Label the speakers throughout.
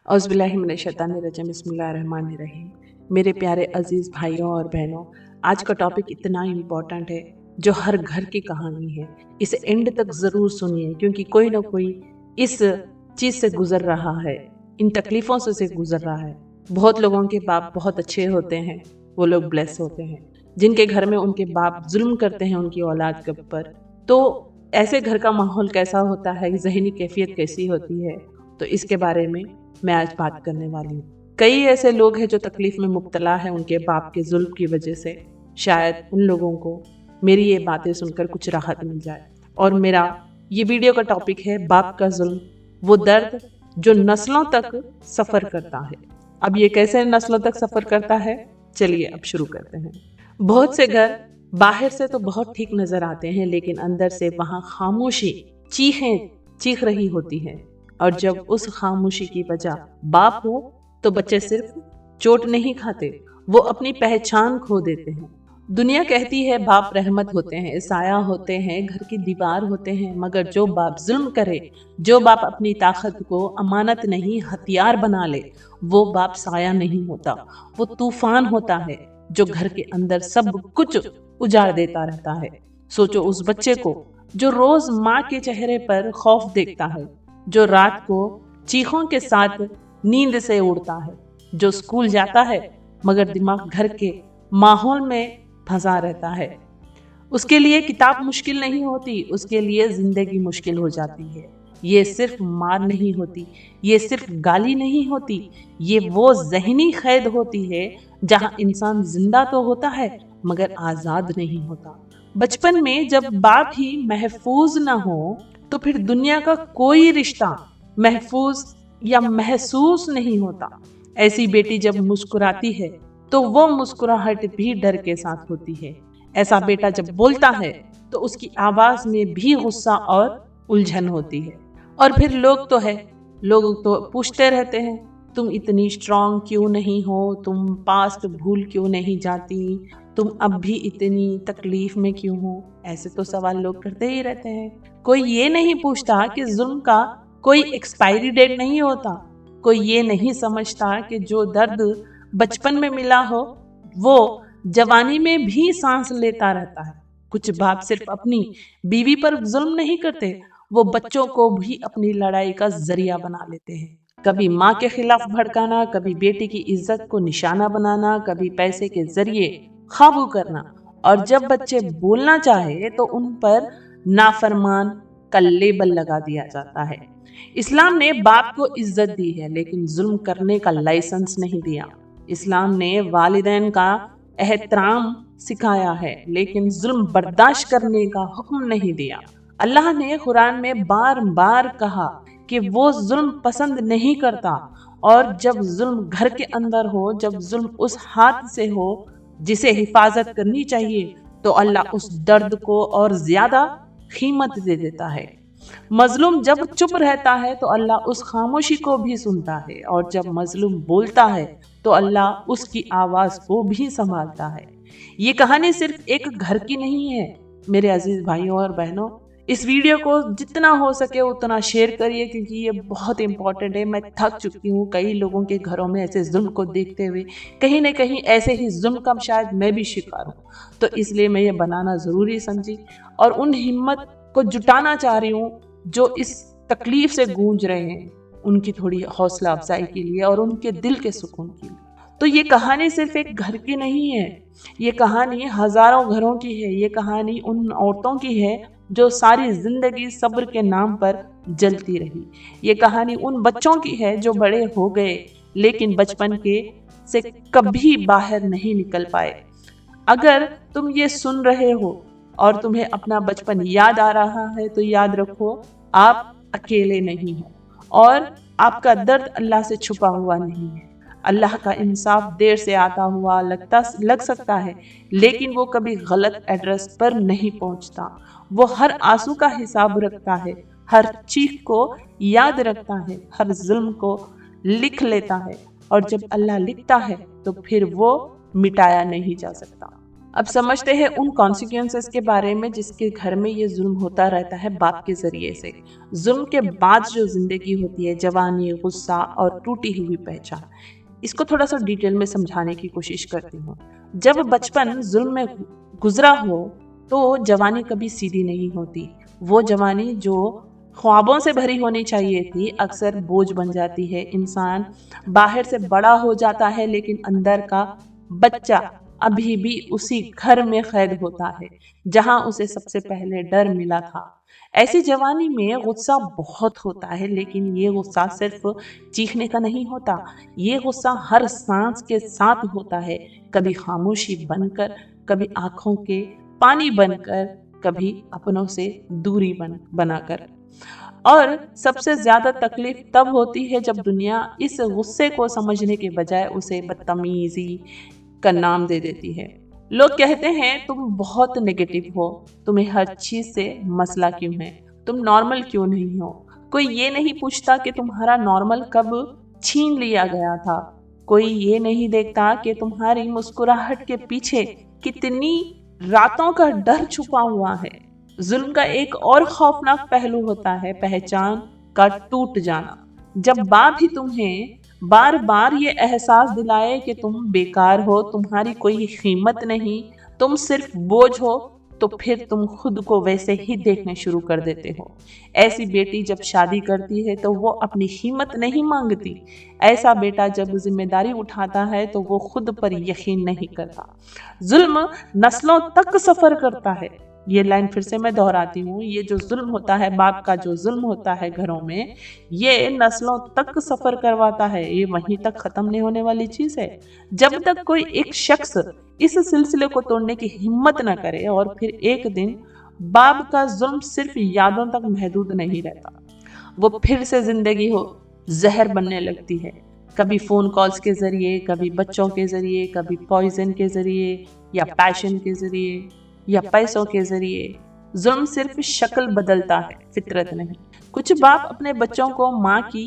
Speaker 1: औज़ुबिल्लाहिमिनश्शैतानिर्रजीम बिस्मिल्लाहिर्रहमानिर्रहीम। मेरे प्यारे अजीज़ भाइयों और बहनों, आज का टॉपिक इतना इम्पोर्टेंट है जो हर घर की कहानी है। इसे एंड तक ज़रूर सुनिए क्योंकि कोई ना कोई इस चीज़ से गुज़र रहा है, इन तकलीफ़ों से गुज़र रहा है। बहुत लोगों के बाप बहुत अच्छे होते हैं, वो लोग ब्लेस होते हैं। जिनके घर में उनके बाप जुल्म करते हैं उनकी औलाद के ऊपर, तो ऐसे घर का माहौल कैसा होता है, ज़हनी कैफियत कैसी होती है, तो इसके बारे में मैं आज बात करने वाली हूँ। कई ऐसे लोग हैं जो तकलीफ में मुब्तला है उनके बाप के जुल्म की वजह से। शायद उन लोगों को मेरी ये बातें सुनकर कुछ राहत मिल जाए। और मेरा ये वीडियो का टॉपिक है बाप का जुल्म, वो दर्द जो नस्लों तक सफ़र करता है। अब ये कैसे नस्लों तक सफ़र करता है, चलिए अब शुरू करते हैं। बहुत से घर बाहर से तो बहुत ठीक नज़र आते हैं, लेकिन अंदर से वहाँ खामोशी चीखें चीख रही होती है। और जब उस खामोशी की वजह बाप हो तो बच्चे सिर्फ चोट नहीं खाते, वो अपनी पहचान खो देते हैं। दुनिया कहती है बाप रहमत होते हैं, साया होते हैं, घर की दीवार होते हैं, मगर जो बाप जुल्म करे, जो बाप अपनी ताकत को अमानत नहीं हथियार बना ले, वो बाप साया नहीं होता, वो तूफान होता है जो घर के अंदर सब कुछ उजाड़ देता रहता है। सोचो उस बच्चे को जो रोज माँ के चेहरे पर खौफ देखता है, जो रात को चीखों के साथ नींद से उड़ता है, जो स्कूल जाता है मगर दिमाग घर के माहौल में फंसा रहता है। उसके लिए किताब मुश्किल नहीं होती, उसके लिए जिंदगी मुश्किल हो जाती है। ये सिर्फ मार नहीं होती, ये सिर्फ गाली नहीं होती, ये वो जहनी कैद होती है जहाँ इंसान जिंदा तो होता है मगर आजाद नहीं होता। बचपन में जब बाप ही महफूज ना हो तो फिर दुनिया का कोई रिश्ता महफूज या महसूस नहीं होता। ऐसी बेटी जब मुस्कुराती है तो वो मुस्कुराहट भी डर के साथ होती है। ऐसा बेटा जब बोलता है तो उसकी आवाज में भी गुस्सा और उलझन होती है। और फिर लोग तो पूछते रहते हैं, तुम इतनी स्ट्रांग क्यों नहीं हो, तुम पास्ट भूल क्यों नहीं जाती, तुम अब भी इतनी तकलीफ में क्यों हो। ऐसे तो सवाल लोग करते ही रहते हैं। कोई ये नहीं पूछता कि जुल्म का कोई एक्सपायरी डेट नहीं होता। कोई ये नहीं समझता कि जो दर्द बचपन में मिला हो वो जवानी में भी सांस लेता रहता है। कुछ बाप सिर्फ अपनी बीवी पर जुल्म नहीं करते, वो बच्चों को भी अपनी लड़ाई का जरिया बना लेते हैं। कभी माँ के खिलाफ भड़काना, कभी बेटी की इज्जत को निशाना बनाना, कभी पैसे के जरिए काबू करना। और जब बच्चे बोलना चाहे तो उन पर नाफरमान का लेबल लगा दिया जाता है। इस्लाम ने बाप को इज्जत दी है लेकिन जुल्म करने का लाइसेंस नहीं दिया। इस्लाम ने वालिदैन का एहतराम सिखाया है लेकिन जुल्म बर्दाश्त करने का हुक्म नहीं दिया। अल्लाह ने कुरान में बार बार कहा कि वो जुल्म पसंद नहीं करता। और जब जुल्म घर के अंदर हो, जब जुल्म उस हाथ से हो जिसे हिफाजत करनी चाहिए, तो अल्लाह उस दर्द को और ज्यादा कीमत दे देता है। मजलूम जब चुप रहता है तो अल्लाह उस खामोशी को भी सुनता है, और जब मजलूम बोलता है तो अल्लाह उसकी आवाज को भी संभालता है। ये कहानी सिर्फ एक घर की नहीं है। मेरे अजीज भाइयों और बहनों, इस वीडियो को जितना हो सके उतना शेयर करिए क्योंकि ये बहुत इंपॉर्टेंट है। मैं थक चुकी हूँ कई लोगों के घरों में ऐसे जुल्म को देखते हुए। कहीं ना कहीं ऐसे ही जुल्म का शायद मैं भी शिकार हूँ, तो इसलिए मैं ये बनाना ज़रूरी समझी और उन हिम्मत को जुटाना चाह रही हूँ जो इस तकलीफ से गूंज रहे हैं, उनकी थोड़ी हौसला अफजाई के लिए और उनके दिल के सुकून के लिए। तो ये कहानी सिर्फ एक घर की नहीं है, ये कहानी हजारों घरों की है। ये कहानी उन औरतों की है जो सारी जिंदगी सब्र के नाम पर जलती रही। ये कहानी उन बच्चों की है जो बड़े हो गए लेकिन बचपन के से कभी बाहर नहीं निकल पाए। अगर तुम ये सुन रहे हो और तुम्हें अपना बचपन याद आ रहा है तो याद रखो, आप अकेले नहीं हो और आपका दर्द अल्लाह से छुपा हुआ नहीं है। अल्लाह का इंसाफ देर से आता हुआ लग सकता है, लेकिन वो कभी गलत एड्रेस पर नहीं पहुंचता। वो हर आंसू का हिसाब रखता है, हर चीख को याद रखता है, हर जुल्म को लिख लेता है। और जब अल्लाह लिखता है तो फिर वो मिटाया नहीं जा सकता। अब समझते हैं उन कॉन्सिक्वेंसेस के बारे में जिसके घर में ये जुल्म होता रहता है बाप के जरिए से। जुल्म के बाद जो जिंदगी होती है, जवानी, गुस्सा और टूटी हुई पहचान, इसको थोड़ा सा डिटेल में समझाने की कोशिश करती हूँ। जब बचपन जुल्म में गुजरा हो तो जवानी कभी सीधी नहीं होती। वो जवानी जो ख्वाबों से भरी होनी चाहिए थी अक्सर बोझ बन जाती है। इंसान बाहर से बड़ा हो जाता है लेकिन अंदर का बच्चा अभी भी उसी घर में कैद होता है जहां उसे सबसे पहले डर मिला था। ऐसी जवानी में गुस्सा बहुत होता है, लेकिन ये गुस्सा सिर्फ चीखने का नहीं होता। ये गुस्सा हर सांस के साथ होता है, कभी खामोशी बनकर, कभी आंखों के पानी बनकर, कभी अपनों से दूरी बनाकर। और सबसे ज्यादा तकलीफ तब होती है जब दुनिया इस गुस्से को समझने के बजाय उसे बदतमीजी का नाम दे देती है। लोग कहते हैं तुम बहुत नेगेटिव हो, तुम्हें हर चीज से मसला क्यों है, तुम नॉर्मल क्यों नहीं हो। कोई ये नहीं पूछता कि तुम्हारा नॉर्मल कब छीन लिया गया था। कोई ये नहीं देखता कि तुम्हारी मुस्कुराहट के पीछे कितनी रातों का डर छुपा हुआ है। जुल्म का एक और खौफनाक पहलू होता है पहचान का टूट जाना। जब बाप ही तुम्हें बार बार ये एहसास दिलाए कि तुम बेकार हो, तुम्हारी कोई कीमत नहीं, तुम सिर्फ बोझ हो, तो फिर तुम खुद को वैसे ही देखने शुरू कर देते हो। ऐसी बेटी जब शादी करती है तो वो अपनी कीमत नहीं मांगती। ऐसा बेटा जब जिम्मेदारी उठाता है तो वो खुद पर यकीन नहीं करता। जुल्म नस्लों तक सफर करता है। ये लाइन फिर से मैं दोहराती हूँ, ये जो जुल्म होता है, बाप का जो जुल्म होता है घरों में, ये नस्लों तक सफर करवाता है। ये वहीं तक खत्म नहीं होने वाली चीज है जब तक कोई एक शख्स इस सिलसिले को तोड़ने की हिम्मत न करे। और फिर एक दिन बाप का जुल्म सिर्फ यादों तक महदूद नहीं रहता, वो फिर से जिंदगी हो जहर बनने लगती है। कभी फोन कॉल्स के जरिए, कभी बच्चों के जरिए, कभी पॉइजन के जरिए, या पैशन के जरिए, या पैसों के जरिए। जुल्म सिर्फ शक्ल बदलता है, फितरत नहीं। कुछ बाप अपने बच्चों को माँ की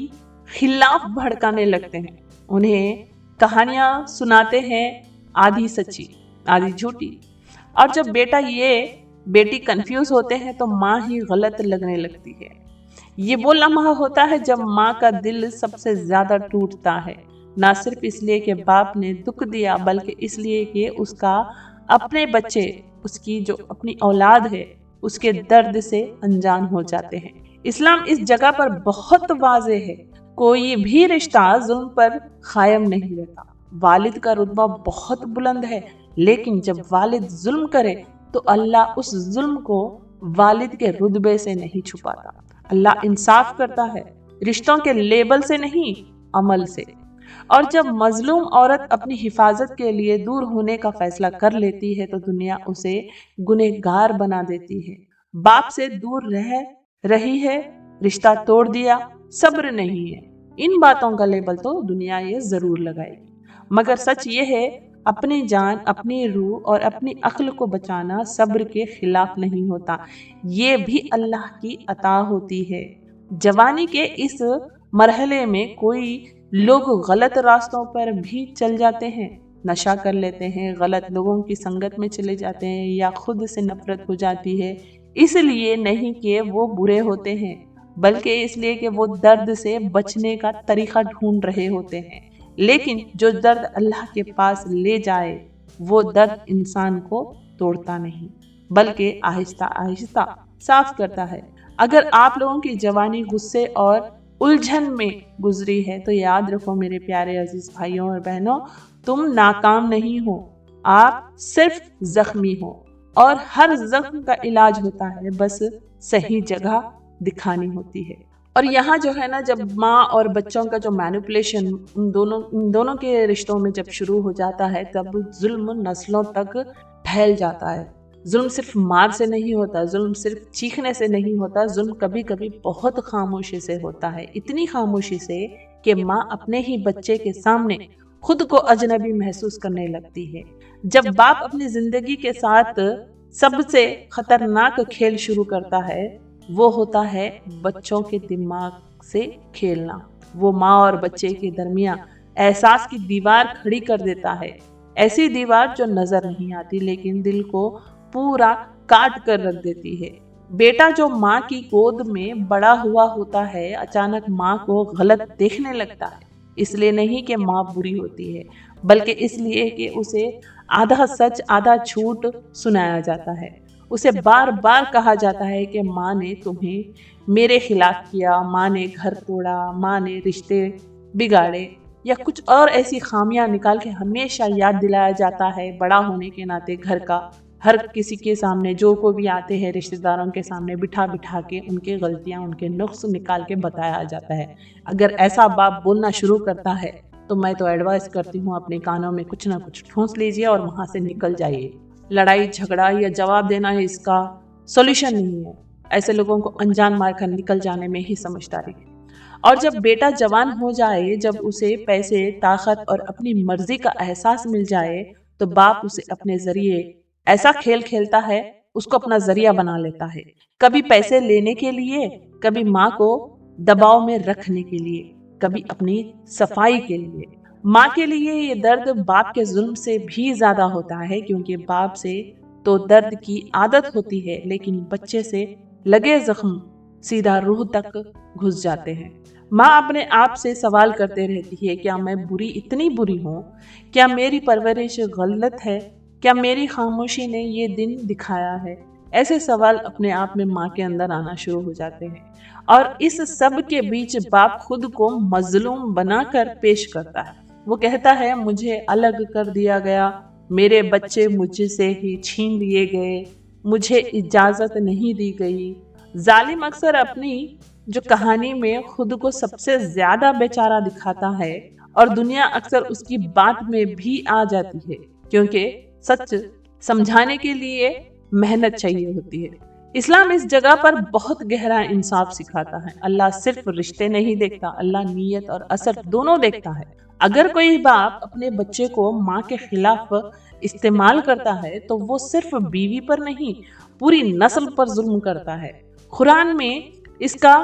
Speaker 1: खिलाफ भड़काने लगते हैं, उन्हें कहानियां सुनाते हैं, आधी सच्ची आधी झूठी। और जब बेटी कंफ्यूज होते हैं तो माँ ही गलत लगने लगती है। ये वो लम्हा होता है जब माँ का दिल सबसे ज्यादा टूटता है, ना सिर्फ इसलिए कि बाप ने दुख दिया, बल्कि इसलिए कि उसका अपने बच्चे, उसकी जो अपनी औलाद है, उसके दर्द से अनजान हो जाते हैं। इस्लाम इस जगह पर बहुत वाज़े है, कोई भी रिश्ता जुल्म पर कायम नहीं रहता। वालिद का रुतबा बहुत बुलंद है, लेकिन जब वालिद जुल्म करे तो अल्लाह उस जुल्म को वालिद के रुतबे से नहीं छुपाता। अल्लाह इंसाफ करता है, रिश्तों के लेबल से नहीं, अमल से। और जब मजलूम औरत अपनी हिफाजत के लिए दूर होने का फैसला कर लेती है तो दुनिया उसे गुनहगार बना देती है। बाप से दूर रही है, रिश्ता तोड़ दिया, सब्र नहीं है। इन बातों का लेबल तो दुनिया ये जरूर लगाएगी, मगर सच ये है, अपनी जान, अपनी रूह और अपनी अक्ल को बचाना सब्र के खिलाफ नहीं होता। ये भी अल्लाह की अता होती है। जवानी के इस मरहले में कोई लोग गलत रास्तों पर भी चल जाते हैं, नशा कर लेते हैं, गलत लोगों की संगत में चले जाते हैं, या खुद से नफरत हो जाती है। इसलिए नहीं कि वो बुरे होते हैं, बल्कि इसलिए कि वो दर्द से बचने का तरीका ढूंढ रहे होते हैं। लेकिन जो दर्द अल्लाह के पास ले जाए, वो दर्द इंसान को तोड़ता नहीं, बल्कि आहिस्ता आहिस्ता साफ करता है। अगर आप लोगों की जवानी गुस्से और उलझन में गुजरी है तो याद रखो मेरे प्यारे अजीज भाइयों और बहनों, तुम नाकाम नहीं हो, आप सिर्फ जख्मी हो। और हर जख्म का इलाज होता है, बस सही जगह दिखानी होती है। और यहाँ जो है ना, जब माँ और बच्चों का जो मैनिपुलेशन इन दोनों के रिश्तों में जब शुरू हो जाता है, तब जुल्म नस्लों तक फैल जाता है। जुल्म सिर्फ मार से नहीं होता, जुल्म सिर्फ चीखने से नहीं होता, जुल्म कभी कभी बहुत खामोशी से होता है। इतनी खामोशी से कि माँ अपने ही बच्चे के सामने खुद को अजनबी महसूस करने लगती है। जब बाप अपनी जिंदगी के साथ सबसे खतरनाक खेल शुरू करता है, वो होता है बच्चों के दिमाग से खेलना। वो माँ और बच्चे के दरमियान एहसास की दीवार खड़ी कर देता है। ऐसी दीवार जो नजर नहीं आती लेकिन दिल को पूरा काट कर रख देती है। बेटा जो माँ की गोद में बड़ा हुआ होता है अचानक माँ को गलत देखने लगता है, इसलिए नहीं कि माँ बुरी होती है, बल्कि इसलिए कि उसे आधा सच आधा झूठ सुनाया जाता है। उसे बार बार कहा जाता है कि माँ ने तुम्हें मेरे खिलाफ किया, माँ ने घर तोड़ा, माँ ने रिश्ते बिगाड़े, या कुछ और ऐसी खामियां निकाल के हमेशा याद दिलाया जाता है। बड़ा होने के नाते घर का हर किसी के सामने जो को भी आते हैं रिश्तेदारों के सामने बिठा बिठा के उनके गलतियां उनके नुक्स निकाल के बताया जाता है। अगर ऐसा बाप बोलना शुरू करता है तो मैं तो एडवाइस करती हूँ अपने कानों में कुछ ना कुछ ठूंस लीजिए और वहां से निकल जाइए। लड़ाई झगड़ा या जवाब देना इसका सॉल्यूशन नहीं है। ऐसे लोगों को अनजान मारकर निकल जाने में ही समझदारी है। और जब बेटा जवान हो जाए, जब उसे पैसे ताकत और अपनी मर्जी का एहसास मिल जाए, तो बाप उसे अपने जरिए ऐसा खेल खेलता है, उसको अपना जरिया बना लेता है। कभी पैसे लेने के लिए, कभी माँ को दबाव में रखने के लिए, कभी अपनी सफाई के लिए। माँ के लिए ये दर्द बाप के जुल्म से भी ज्यादा होता है, क्योंकि बाप से तो दर्द की आदत होती है लेकिन बच्चे से लगे जख्म सीधा रूह तक घुस जाते हैं। माँ अपने आप से सवाल करते रहती है, क्या मैं बुरी इतनी बुरी हूँ? क्या मेरी परवरिश गलत है? क्या मेरी खामोशी ने ये दिन दिखाया है? ऐसे सवाल अपने आप में माँ के अंदर आना शुरू हो जाते हैं। और इस सब के बीच बाप खुद को मजलूम बनाकर पेश करता है। वो कहता है, मुझे अलग कर दिया गया, मेरे बच्चे मुझसे ही छीन लिए गए, मुझे इजाजत नहीं दी गई। जालिम अक्सर अपनी जो कहानी में खुद को सबसे ज्यादा बेचारा दिखाता है और दुनिया अक्सर उसकी बात में भी आ जाती है, क्योंकि सच समझाने के लिए मेहनत चाहिए होती है। इस्लाम इस जगह पर बहुत गहरा इंसाफ सिखाता है। अल्लाह सिर्फ रिश्ते नहीं देखता, अल्लाह नीयत और असर दोनों देखता है। अगर कोई बाप अपने बच्चे को माँ के खिलाफ इस्तेमाल करता है तो वो सिर्फ बीवी पर नहीं पूरी नस्ल पर जुल्म करता है। कुरान में इसका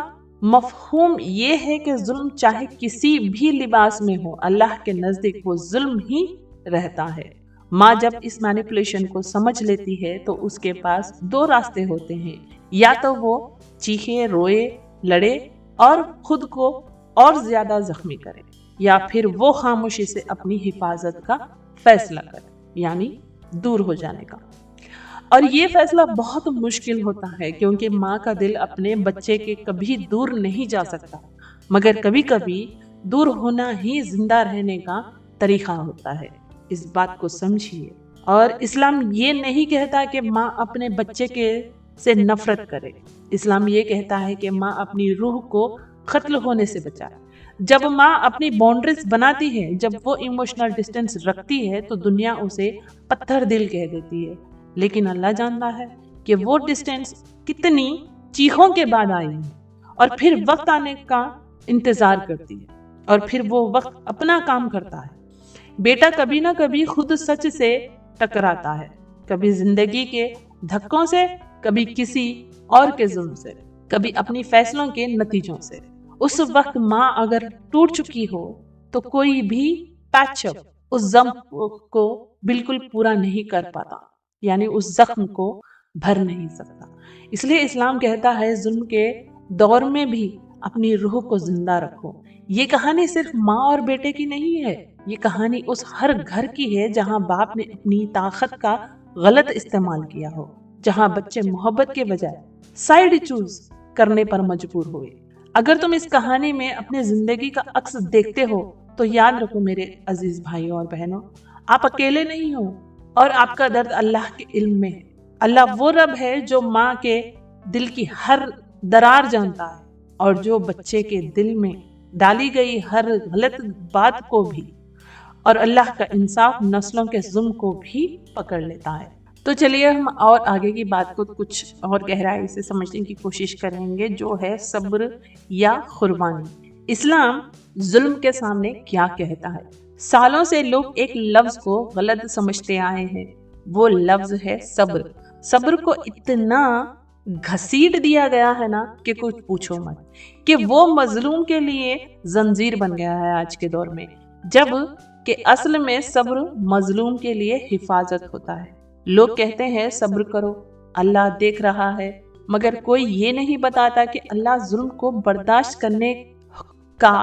Speaker 1: मफहूम ये है कि जुल्म चाहे किसी भी लिबास में हो, अल्लाह के नजदीक वो जुल्म ही रहता है। माँ जब इस मैनिपुलेशन को समझ लेती है तो उसके पास दो रास्ते होते हैं, या तो वो चीखे, रोए, लड़े और खुद को और ज्यादा जख्मी करे, या फिर वो खामोशी से अपनी हिफाजत का फैसला करे, यानी दूर हो जाने का। और ये फैसला बहुत मुश्किल होता है, क्योंकि माँ का दिल अपने बच्चे के कभी दूर नहीं जा सकता, मगर कभी कभी दूर होना ही जिंदा रहने का तरीका होता है। इस बात को समझिए। और इस्लाम ये नहीं कहता कि माँ अपने बच्चे के से नफरत करे। इस्लाम ये कहता है कि माँ अपनी रूह को खत्ल होने से बचाए। जब माँ अपनी बाउंड्रीज बनाती है, जब वो इमोशनल डिस्टेंस रखती है, तो दुनिया उसे पत्थर दिल कह देती है, लेकिन अल्लाह जानता है कि वो डिस्टेंस कितनी चीखों के बाद आई है, और फिर वक्त आने का इंतजार करती है, और फिर वो वक्त अपना काम करता है। बेटा कभी ना कभी खुद सच से टकराता है, कभी जिंदगी के धक्कों से, कभी किसी और के जुल्म से, कभी अपनी फैसलों के नतीजों से। उस वक्त माँ अगर टूट चुकी हो तो कोई भी पैचअप उस जख्म को बिल्कुल पूरा नहीं कर पाता, यानी उस जख्म को भर नहीं सकता। इसलिए इस्लाम कहता है, जुल्म के दौर में भी अपनी रूह को जिंदा रखो। ये कहानी सिर्फ माँ और बेटे की नहीं है, ये कहानी उस हर घर की है जहाँ बाप ने अपनी ताकत का गलत इस्तेमाल किया हो, जहाँ बच्चे मोहब्बत के बजाय साइड चूज करने पर मजबूर हुए। अगर तुम इस कहानी में अपनी जिंदगी का अक्स देखते हो तो याद रखो मेरे अजीज भाइयों और बहनों, आप अकेले नहीं हो और आपका दर्द अल्लाह के इल्म में है। अल्लाह वो रब है जो माँ के दिल की हर दरार जानता है, और जो बच्चे के दिल में डाली गई हर गलत बात को भी, और अल्लाह का इंसाफ नस्लों के जुल्म को भी पकड़ लेता है। तो चलिए हम और आगे की बात को कुछ और गहराई से समझने की कोशिश करेंगे, जो है सब्र या कुर्बानी। इस्लाम जुल्म के सामने क्या कहता है? सालों से लोग एक लफ्ज को गलत समझते आए हैं, वो लफ्ज है सब्र। सब्र को इतना घसीट दिया गया है ना कि कुछ पूछो मत, कि वो मजलूम के लिए जंजीर बन गया है आज के दौर में। जब कि असल में सब्र मजलूम के लिए हिफाजत होता है। लोग कहते हैं सब्र करो, अल्लाह देख रहा है, मगर कोई ये नहीं बताता कि अल्लाह जुल्म को बर्दाश्त करने का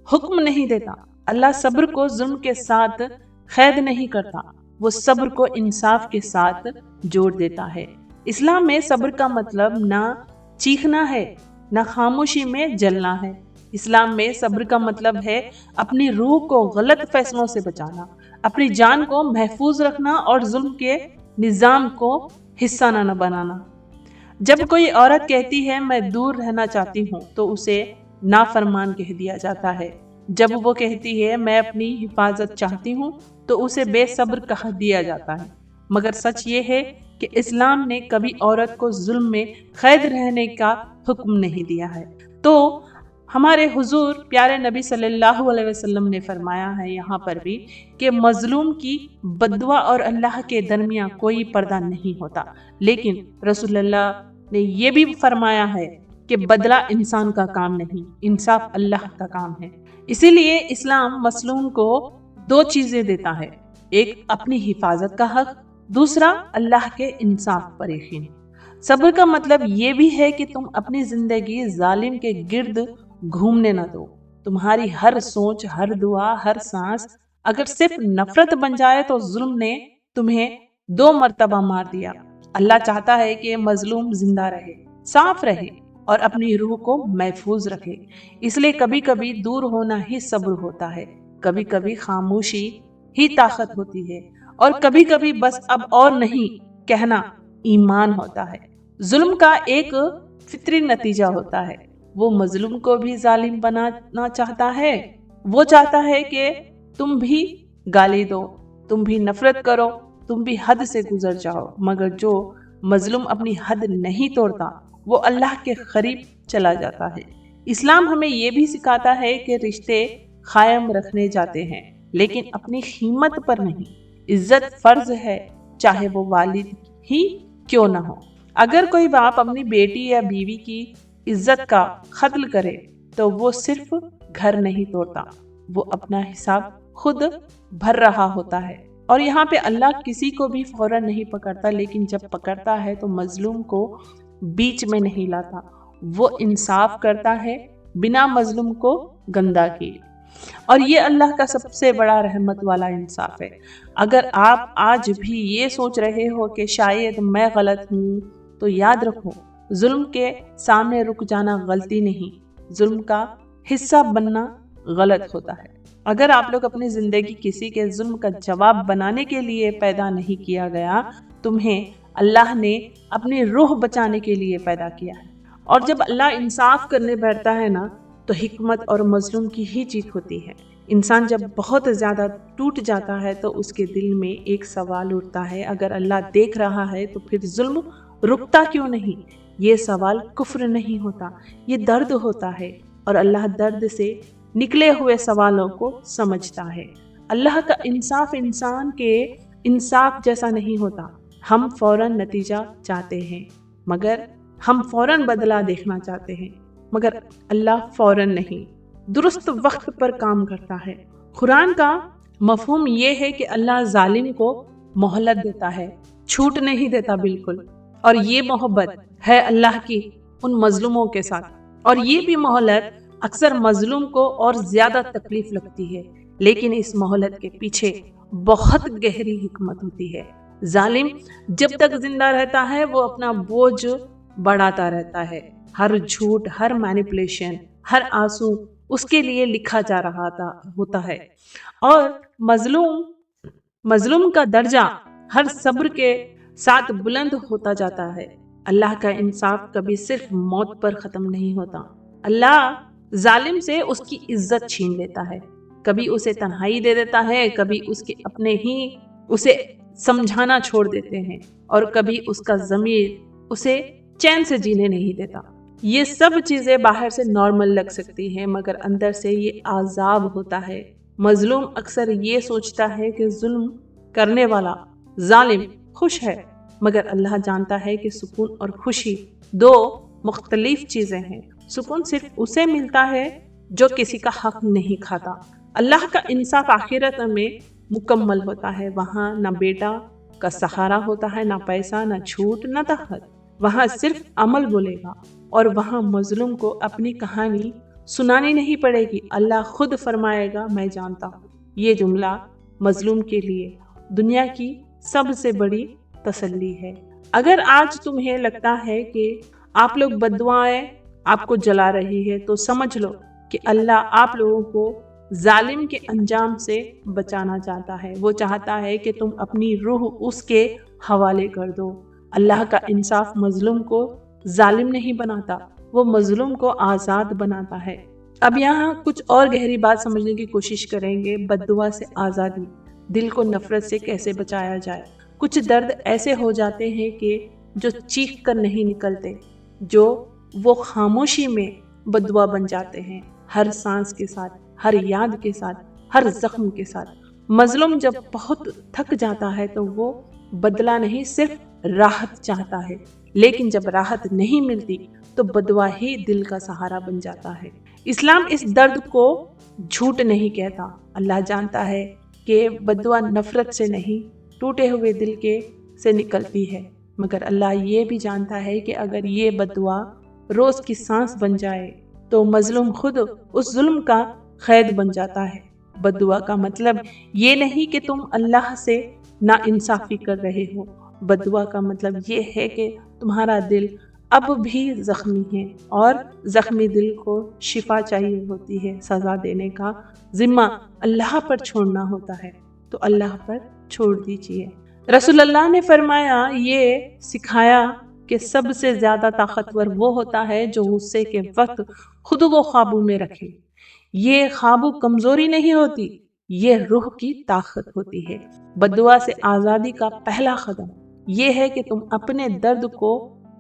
Speaker 1: हुक्म नहीं देता। अल्लाह सब्र को जुल्म के साथ कैद नहीं करता, वो सब्र को इंसाफ के साथ जोड़ देता है। इस्लाम में सब्र का मतलब ना चीखना है, ना खामोशी में जलना है। इस्लाम में सब्र का मतलब है अपनी रूह को गलत फैसलों से बचाना, अपनी जान को महफूज रखना और जुल्म के निजाम को हिस्सा न बनाना। जब कोई औरत कहती है मैं दूर रहना चाहती हूँ तो उसे नाफरमान कह दिया जाता है। जब वो कहती है मैं अपनी हिफाजत चाहती हूँ तो उसे बेसब्र कह दिया जाता है। मगर सच ये है कि इस्लाम ने कभी औरत को जुल्म में कैद रहने का हुक्म नहीं दिया है। तो हमारे हुजूर प्यारे नबी सल्लल्लाहु अलैहि वसल्लम ने फरमाया है यहाँ पर भी कि मजलूम की बद्दुआ और अल्लाह के दरमियान कोई पर्दा नहीं होता। लेकिन रसूलुल्लाह ने ये भी फरमाया है कि बदला इंसान का काम नहीं, इंसाफ अल्लाह का काम है। इसीलिए इस्लाम मसलूम को दो चीजें देता है, एक अपनी हिफाजत का हक, दूसरा अल्लाह के इंसाफ पर यकीन। सब्र का मतलब ये भी है कि तुम अपनी जिंदगी जालिम के गिर्द घूमने न दो। तुम्हारी हर सोच, हर दुआ, हर सांस अगर सिर्फ नफरत बन जाए तो जुल्म ने तुम्हें 2 मर्तबा मार दिया। अल्लाह चाहता है कि मजलूम जिंदा रहे, साफ रहे और अपनी रूह को महफूज रखे। इसलिए कभी कभी दूर होना ही सब्र होता है, कभी कभी खामोशी ही ताकत होती है और कभी कभी बस अब और नहीं कहना ईमान होता है। जुल्म का एक फितरी नतीजा होता है, वो मजलूम को भी जालिम बनाना चाहता है। वो चाहता है कि तुम भी गाली दो, तुम भी नफरत करो, तुम भी हद से गुजर जाओ। मगर जो मजलूम अपनी हद नहीं तोड़ता वो अल्लाह के करीब चला जाता है। इस्लाम हमें ये भी सिखाता है कि रिश्ते कायम रखने जाते हैं, लेकिन अपनी कीमत पर नहीं। इज्जत फर्ज है, चाहे वो वालिद ही क्यों ना हो। अगर कोई बाप अपनी बेटी या बीवी की इज्जत का कत्ल करे तो वो सिर्फ घर नहीं तोड़ता, वो अपना हिसाब खुद भर रहा होता है। और यहाँ पे अल्लाह किसी को भी फौरन नहीं पकड़ता, लेकिन जब पकड़ता है तो मजलूम को बीच में नहीं लाता, वो इंसाफ करता है बिना मजलूम को गंदा किए। और ये अल्लाह का सबसे बड़ा रहमत वाला इंसाफ है। अगर आप आज भी ये सोच रहे हो कि शायद मैं गलत हूँ तो याद रखो, जुल्म के सामने रुक जाना गलती नहीं, जुल्म का हिस्सा बनना गलत होता है। अगर आप लोग अपनी जिंदगी किसी के जुल्म का जवाब बनाने के लिए पैदा नहीं किया गया, तुम्हें अल्लाह ने अपनी रूह बचाने के लिए पैदा किया है। और जब अल्लाह इंसाफ करने बैठता है ना तो हिकमत और मजलूम की ही जीत होती है। इंसान जब बहुत ज़्यादा टूट जाता है तो उसके दिल में एक सवाल उठता है, अगर अल्लाह देख रहा है तो फिर जुल्म रुकता क्यों नहीं। ये सवाल कुफ्र नहीं होता, ये दर्द होता है और अल्लाह दर्द से निकले हुए सवालों को समझता है। अल्लाह का इंसाफ इंसान के इंसाफ जैसा नहीं होता। हम फौरन नतीजा चाहते हैं, मगर हम फौरन बदला देखना चाहते हैं, मगर अल्लाह फौरन नहीं, दुरुस्त वक्त पर काम करता है। कुरान का मफहूम ये है कि अल्लाह जालिम को मोहलत देता है, छूट नहीं देता बिल्कुल। और ये मोहब्बत है अल्लाह की उन मजलूमों के साथ। और ये भी मोहलत अक्सर मजलूम को और ज्यादा तकलीफ लगती है, लेकिन इस मोहलत के पीछे बहुत गहरी हिकमत होती है। जालिम जब तक जिंदा रहता है वो अपना बोझ बढ़ाता रहता है। हर झूठ, हर मैनिपुलेशन, हर आंसू उसके लिए लिखा जा रहा होता है। और मजलूम का दर्जा हर सब्र के साथ बुलंद होता जाता है। अल्लाह का इंसाफ कभी सिर्फ मौत पर खत्म नहीं होता। अल्लाह जालिम से उसकी इज्जत छीन लेता है, कभी उसे तन्हाई दे देता है, कभी उसके अपने ही उसे समझाना छोड़ देते हैं और कभी उसका ज़मीर उसे चैन से जीने नहीं देता। ये सब चीजें बाहर से नॉर्मल लग सकती हैं, मगर अंदर से ये आज़ाब होता है। मजलूम अक्सर ये सोचता है कि जुल्म करने वाला जालिम खुश है, मगर अल्लाह जानता है कि सुकून और खुशी दो मुख्तलिफ चीजें हैं। सुकून सिर्फ उसे मिलता है जो किसी का हक नहीं खाता। اللہ کا انصاف آخرت میں مکمل ہوتا ہے، وہاں نہ بیٹا کا سہارا ہوتا ہے، نہ پیسہ، نہ چھوٹ، نہ تحت، وہاں صرف عمل بولے گا، اور وہاں مظلوم کو اپنی کہانی سنانی نہیں پڑے گی، اللہ خود فرمائے گا میں جانتا ہوں۔ یہ جملہ مظلوم کے لیے دنیا کی سب سے بڑی تسلی ہے۔ اگر آج تمہیں لگتا ہے کہ آپ لوگ بد دعائیں آپ کو جلا رہی ہے تو سمجھ لو کہ اللہ آپ لوگوں کو ظالم کے انجام سے بچانا چاہتا ہے۔ وہ چاہتا ہے کہ تم اپنی روح اس کے حوالے کر دو۔ اللہ کا انصاف مظلوم کو ظالم نہیں بناتا، وہ مظلوم کو آزاد بناتا ہے۔ اب یہاں کچھ اور گہری بات سمجھنے کی کوشش کریں گے۔ بد دعا سے آزادی، دل کو نفرت سے کیسے بچایا جائے۔ کچھ درد ایسے ہو جاتے ہیں کہ جو چیخ کر نہیں نکلتے، جو وہ خاموشی میں بد دعا بن جاتے ہیں، ہر سانس کے ساتھ، ہر یاد کے ساتھ، ہر زخم کے ساتھ۔ مظلوم جب بہت تھک جاتا ہے تو وہ بدلہ نہیں، صرف راحت چاہتا ہے، لیکن جب راحت نہیں ملتی تو بد دعا ہی دل کا سہارا بن جاتا ہے۔ اسلام اس درد کو جھوٹ نہیں کہتا۔ اللہ جانتا ہے کہ بد دعا نفرت سے نہیں، ٹوٹے ہوئے دل کے سے نکلتی ہے، مگر اللہ یہ بھی جانتا ہے کہ اگر یہ بد دعا روز کی سانس بن جائے تو مظلوم خود اس ظلم کا قید بن جاتا ہے۔ بد دعا کا مطلب یہ نہیں کہ تم اللہ سے نا انصافی کر رہے ہو، بد دعا کا مطلب یہ ہے کہ تمہارا دل اب بھی زخمی ہے، اور زخمی دل کو شفا چاہیے ہوتی ہے۔ سزا دینے کا ذمہ اللہ پر چھوڑنا ہوتا ہے تو اللہ پر چھوڑ دیجیے۔ رسول اللہ نے فرمایا، یہ سکھایا کہ سب سے زیادہ طاقتور وہ ہوتا ہے جو غصے کے وقت خود کو قابو میں رکھے۔ یہ قابو کمزوری نہیں ہوتی، یہ روح کی طاقت ہوتی ہے۔ بد دعا سے آزادی کا پہلا قدم یہ ہے کہ تم اپنے درد کو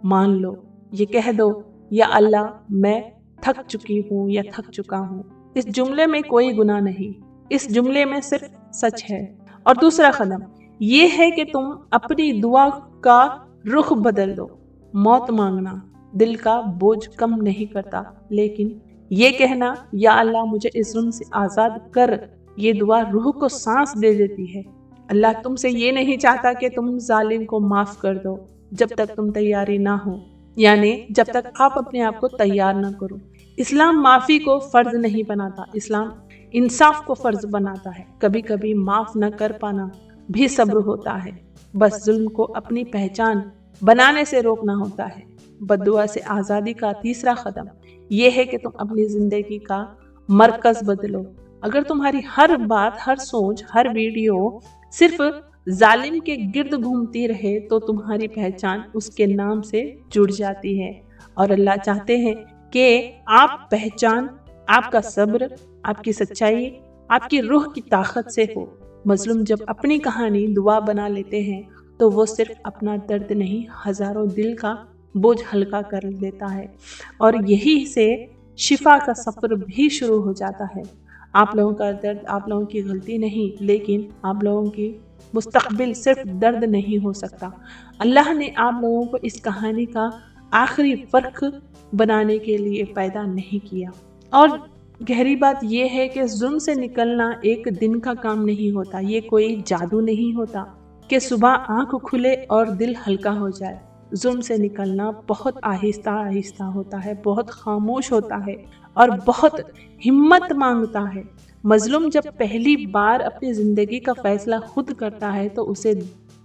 Speaker 1: مان لو۔ یہ کہہ دو، یا اللہ میں تھک چکی ہوں یا تھک چکا ہوں۔ اس جملے میں کوئی گناہ نہیں، اس جملے میں صرف سچ ہے۔ اور دوسرا قدم یہ ہے کہ تم اپنی دعا کا رخ بدل دو۔ موت مانگنا دل کا بوجھ کم نہیں کرتا، لیکن یہ کہنا یا اللہ مجھے اس ظلم سے آزاد کر، یہ دعا روح کو سانس دے دیتی ہے۔ اللہ تم سے یہ نہیں چاہتا کہ تم ظالم کو معاف کر دو جب تک تم تیاری نہ ہو، یعنی جب تک آپ اپنے آپ کو تیار نہ کرو۔ اسلام معافی کو فرض نہیں بناتا، اسلام انصاف کو فرض بناتا ہے۔ کبھی کبھی معاف نہ کر پانا بھی صبر ہوتا ہے، بس ظلم کو اپنی پہچان بنانے سے روکنا ہوتا ہے۔ بد دعا سے آزادی کا تیسرا قدم یہ ہے کہ تم اپنی زندگی کا مرکز بدلو۔ اگر تمہاری ہر بات، ہر سوچ، ہر ویڈیو صرف ظالم کے گرد گھومتی رہے تو تمہاری پہچان اس کے نام سے جڑ جاتی ہے، اور اللہ چاہتے ہیں کہ آپ پہچان آپ کا صبر، آپ کی سچائی، آپ کی روح کی طاقت سے ہو۔ مظلوم جب اپنی کہانی دعا بنا لیتے ہیں تو وہ صرف اپنا درد نہیں، ہزاروں دل کا بوجھ ہلکا کر دیتا ہے، اور یہی سے شفا کا سفر بھی شروع ہو جاتا ہے۔ آپ لوگوں کا درد آپ لوگوں کی غلطی نہیں، لیکن آپ لوگوں کی مستقبل صرف درد نہیں ہو سکتا۔ اللہ نے آپ لوگوں کو اس کہانی کا آخری فرق بنانے کے لیے پیدا نہیں کیا۔ اور گہری بات یہ ہے کہ ظلم سے نکلنا ایک دن کا کام نہیں ہوتا، یہ کوئی جادو نہیں ہوتا کہ صبح آنکھ کھلے اور دل ہلکا ہو جائے۔ ظلم سے نکلنا بہت آہستہ آہستہ ہوتا ہے، بہت خاموش ہوتا ہے، اور بہت ہمت مانگتا ہے۔ مظلوم جب پہلی بار اپنی زندگی کا فیصلہ خود کرتا ہے تو اسے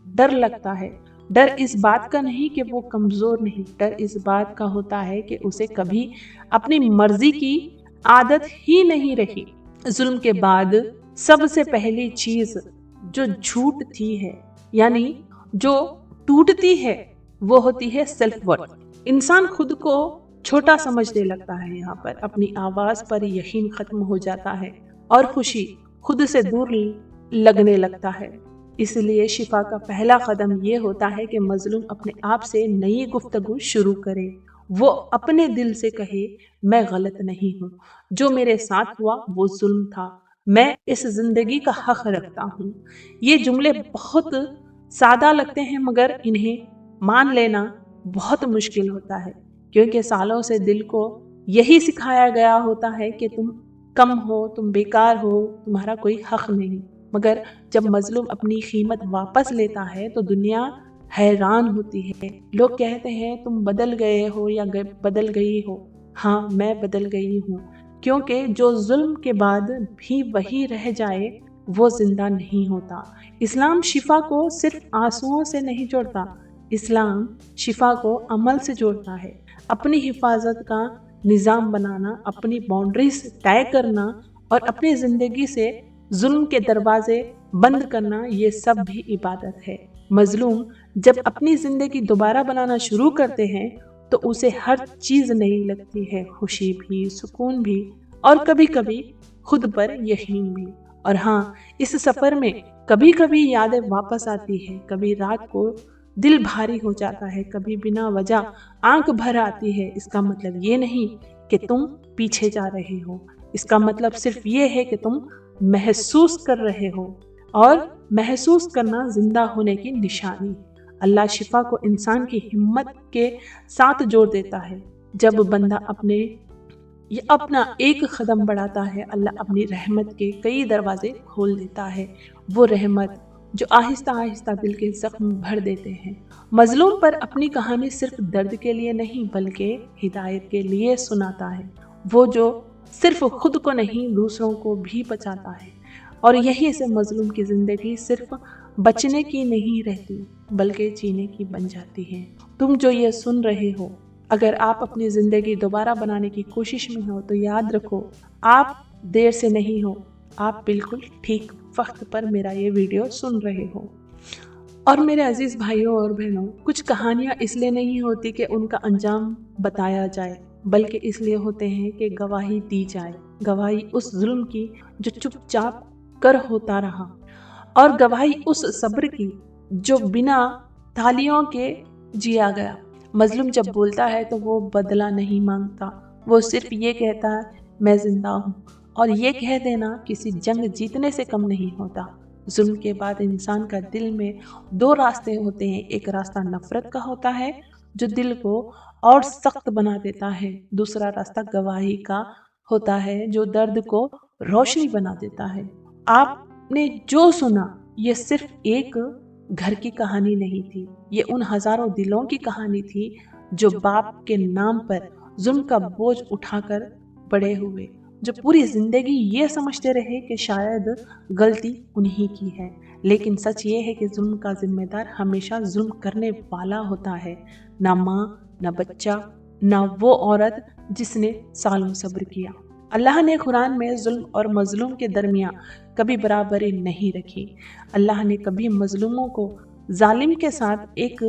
Speaker 1: ڈر لگتا ہے۔ ڈر اس بات کا نہیں کہ وہ کمزور نہیں، ڈر اس بات کا ہوتا ہے کہ اسے کبھی اپنی مرضی کی عادت ہی نہیں رہی۔ ظلم کے بعد سب سے پہلی چیز جو جھوٹتی ہے، یعنی جو ٹوٹتی ہے، وہ ہوتی ہے سیلف ورتھ۔ انسان خود کو چھوٹا سمجھنے لگتا ہے، یہاں پر اپنی آواز پر یقین ختم ہو جاتا ہے، اور خوشی خود سے دور لگنے لگتا ہے۔ اس لیے شفا کا پہلا قدم یہ ہوتا ہے کہ مظلوم اپنے آپ سے نئی گفتگو شروع کرے۔ وہ اپنے دل سے کہے، میں غلط نہیں ہوں، جو میرے ساتھ ہوا وہ ظلم تھا، میں اس زندگی کا حق رکھتا ہوں۔ یہ جملے بہت سادہ لگتے ہیں، مگر انہیں مان لینا بہت مشکل ہوتا ہے، کیونکہ سالوں سے دل کو یہی سکھایا گیا ہوتا ہے کہ تم कम हो, तुम बेकार हो, तुम्हारा कोई हक नहीं। मगर जब मजलूम अपनी कीमत वापस लेता है तो दुनिया हैरान होती है। लोग कहते हैं तुम बदल गए हो या बदल गई हो। हाँ, मैं बदल गई हूँ, क्योंकि जो जुल्म के बाद भी वही रह जाए वो जिंदा नहीं होता। इस्लाम शिफा को सिर्फ आंसुओं से नहीं जोड़ता, इस्लाम शिफा को अमल से जोड़ता है। अपनी हिफाजत का निज़ाम बनाना, अपनी बाउंड्रीज तय करना और अपनी ज़िंदगी से जुल्म के दरवाजे बंद करना, ये सब भी इबादत है। मजलूम जब अपनी ज़िंदगी दोबारा बनाना शुरू करते हैं तो उसे हर चीज़ नई लगती है, खुशी भी, सुकून भी और कभी कभी खुद पर यकीन भी। और हाँ, इस सफ़र में कभी कभी यादें वापस आती है, कभी रात को दिल भारी हो जाता है, कभी बिना वजह आंख भर आती है। इसका मतलब ये नहीं कि तुम पीछे जा रहे हो, इसका मतलब सिर्फ ये है कि तुम महसूस कर रहे हो, और महसूस करना जिंदा होने की निशानी है। अल्लाह शिफा को इंसान की हिम्मत के साथ जोड़ देता है। जब बंदा अपना एक कदम बढ़ाता है, अल्लाह अपनी रहमत के कई दरवाजे खोल देता है। वो रहमत जो आहिस्ता आहिस्ता दिल के जख्म भर देते हैं। मजलूम पर अपनी कहानी सिर्फ दर्द के लिए नहीं बल्कि हिदायत के लिए सुनाता है। वो जो सिर्फ खुद को नहीं दूसरों को भी बचाता है। और यही से मजलूम की जिंदगी सिर्फ बचने की नहीं रहती बल्कि जीने की बन जाती है। तुम जो ये सुन रहे हो, अगर आप अपनी ज़िंदगी दोबारा बनाने की कोशिश में हो तो याद रखो, आप देर से नहीं हो, आप बिल्कुल ठीक वक्त पर मेरा ये वीडियो सुन रहे हो। और मेरे अजीज़ भाइयों और बहनों, कुछ कहानियाँ इसलिए नहीं होती कि उनका अंजाम बताया जाए, बल्कि इसलिए होते हैं कि गवाही दी जाए। गवाही उस जुल्म की जो चुपचाप कर होता रहा, और गवाही उस सब्र की जो बिना तालियों के जिया गया। मजलूम जब बोलता है तो वो बदला नहीं मांगता, वो सिर्फ ये कहता है मैं जिंदा हूँ। और ये कह देना किसी जंग जीतने से कम नहीं होता। जुल्म के बाद इंसान का दिल में दो रास्ते होते हैं। एक रास्ता नफरत का होता है जो दिल को और सख्त बना देता है, दूसरा रास्ता गवाही का होता है जो दर्द को रोशनी बना देता है। आपने जो सुना ये सिर्फ एक घर की कहानी नहीं थी, ये उन हजारों दिलों की कहानी थी जो बाप के नाम पर जुल्म का बोझ उठाकर बड़े हुए, जो पूरी जिंदगी ये समझते रहे कि शायद गलती उन्हीं की है। लेकिन सच ये है कि जुल्म का जिम्मेदार हमेशा जुल्म करने वाला होता है, ना माँ, ना बच्चा, ना वो औरत जिसने सालों सब्र किया। अल्लाह ने कुरान में जुल्म और मजलूम के दरमियान कभी बराबरी नहीं रखी। अल्लाह ने कभी मजलूमों को जालिम के साथ एक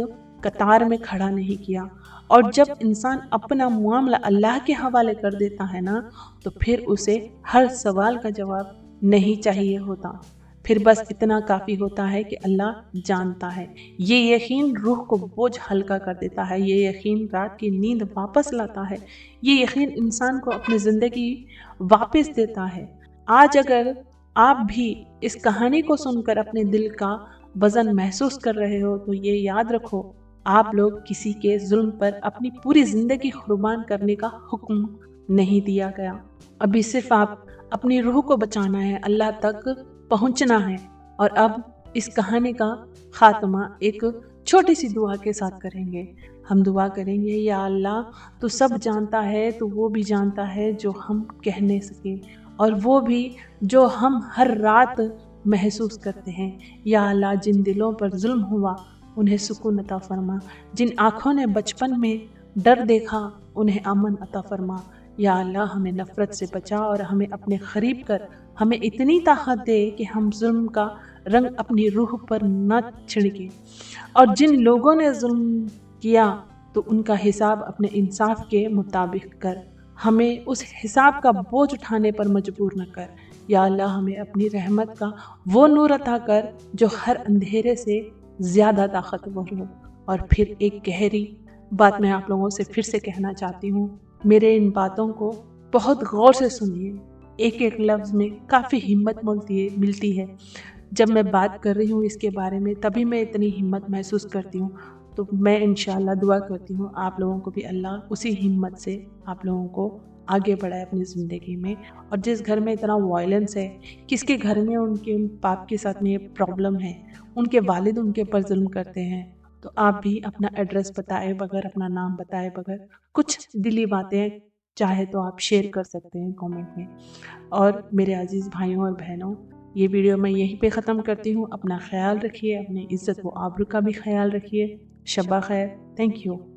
Speaker 1: कतार में खड़ा नहीं किया। और जब इंसान अपना मामला अल्लाह के हवाले कर देता है ना, तो फिर उसे हर सवाल का जवाब नहीं चाहिए होता। फिर बस इतना काफ़ी होता है कि अल्लाह जानता है। ये यकीन रूह को बोझ हल्का कर देता है, ये यकीन रात की नींद वापस लाता है, ये यकीन इंसान को अपनी ज़िंदगी वापस देता है। आज अगर आप भी इस कहानी को सुनकर अपने दिल का वज़न महसूस कर रहे हो तो ये याद रखो, आप लोग किसी के जुल्म पर अपनी पूरी ज़िंदगी कुर्बान करने का हुक्म नहीं दिया गया। अभी सिर्फ आप अपनी रूह को बचाना है, अल्लाह तक पहुंचना है। और अब इस कहानी का खात्मा एक छोटी सी दुआ के साथ करेंगे। हम दुआ करेंगे, या अल्लाह तू सब जानता है, तू वो भी जानता है जो हम कह नहीं सके, और वो भी जो हम हर रात महसूस करते हैं। या अल्लाह जिन दिलों पर जुल्म हुआ उन्हें सुकून अता फरमा, जिन आँखों ने बचपन में डर देखा उन्हें अमन अता फरमा। या अल्लाह हमें नफ़रत से बचा और हमें अपने करीब कर हमें इतनी ताकत दे कि हम जुल्म का रंग अपनी रूह पर न छिड़के। और जिन लोगों ने जुल्म किया तो उनका हिसाब अपने इंसाफ के मुताबिक कर, हमें उस हिसाब का बोझ उठाने पर मजबूर न कर। या अल्लाह हमें अपनी रहमत का वो नूर अता कर जो हर अंधेरे से ज़्यादा ताकतवर हो। और फिर एक गहरी बात मैं आप लोगों से फिर से कहना चाहती हूँ, मेरे इन बातों को बहुत गौर से सुनिए। एक एक लफ्ज़ में काफ़ी हिम्मत मिलती है। जब मैं बात कर रही हूँ इसके बारे में तभी मैं इतनी हिम्मत महसूस करती हूँ। तो मैं इंशाअल्लाह दुआ करती हूँ आप लोगों को भी अल्लाह उसी हिम्मत से आप लोगों को आगे बढ़ाए अपनी ज़िंदगी में। और जिस घर में इतना वायलेंस है, किसके घर में उनके बाप के साथ में ये प्रॉब्लम है, उनके वालिद उनके ऊपर जुल्म करते हैं, तो आप भी अपना एड्रेस बताए बगैर, अपना नाम बताए बगैर कुछ दिली बातें चाहे तो आप शेयर कर सकते हैं कमेंट में। और मेरे अजीज़ भाइयों और बहनों, ये वीडियो मैं यहीं पे ख़त्म करती हूँ। अपना ख़्याल रखिए, अपनी इज़्ज़त व आबरू का भी ख़्याल रखिए। शब्बा खैर। Thank you.